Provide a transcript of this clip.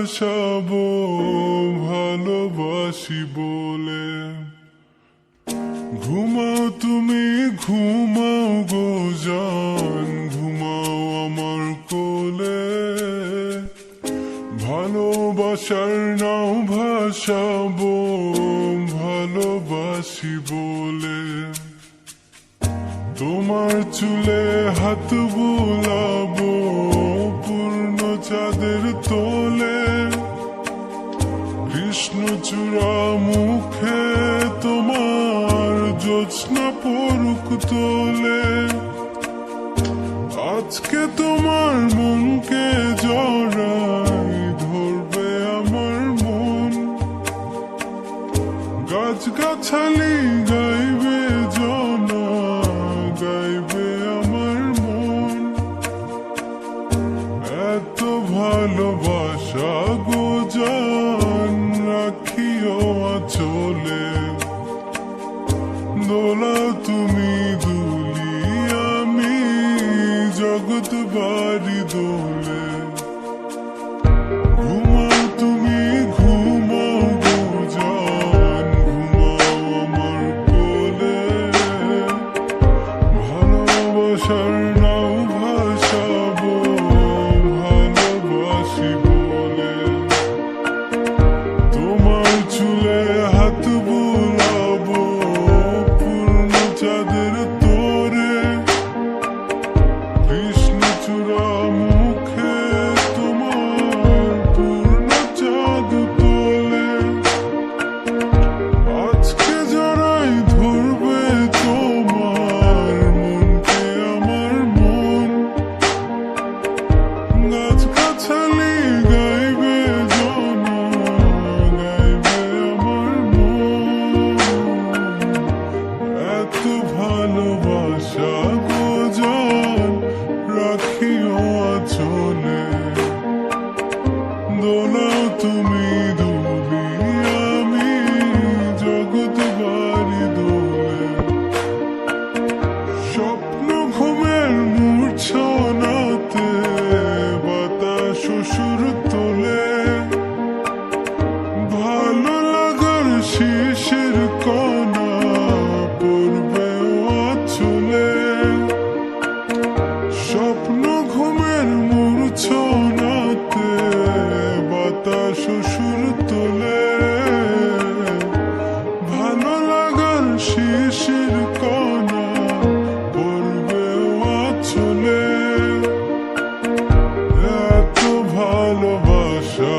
ভাসাবো ভালোবাসি বলে। ঘুমাও তুমি ঘুমাও গো জান, ঘুমাও আমার কোলে। ভালোবাসার নাও ভাসাবো ভালোবাসি বলে। তোমার চুলে হাত বুলাবো পূর্ণ চাঁদের তোলে। কৃষ্ণচূড়া মুখে তোমার জ্যোৎস্না পড়ুক তোলে। আজকে তোমার মনকে জড়াই ধরবে আমার মন। গাছগাছালি গাইবে জনা, গাইবে আমার মন। এত ভালোবাসা গো জান রাখিও আঁচলে। দোলা তুমি দুলি আমি জগৎ বাড়ি দোলে। ঘুমাও তুমি ঘুমাও গো জান, ঘুমাও আমার কোলে। ভালোবাসার নাও ভাসাবো ভালোবাসি বলে। তোমার চুলে হাত বুলাবো পূর্ণ চাঁদের তোরে। কৃষ্ণচূড়া মুখে তোমার পূর্ণ চাঁদ তোলে। আজকে জড়াই ধরবে তোমার মনকে আমার মন। গাছগাছালি গাইবে জনা, গাইবে আমার মন। এত ভালোবাসা গো জান রাখিও আঁচলে। দোলাও তুমি দুলি আমি জগৎ বাড়ি দোলে। স্বপ্ন ঘুমের মূর্ছনাতে বাতাস সুর তোলে। ভালো লাগার শিশির কণা পড়বে আঁচলে। স্বপ্ন ঘুমের মূর্ছনাতে বাতাস সুর তোলে। ভালো লাগার শিশির কণা পড়বে আঁচলে। এত ভালোবাসা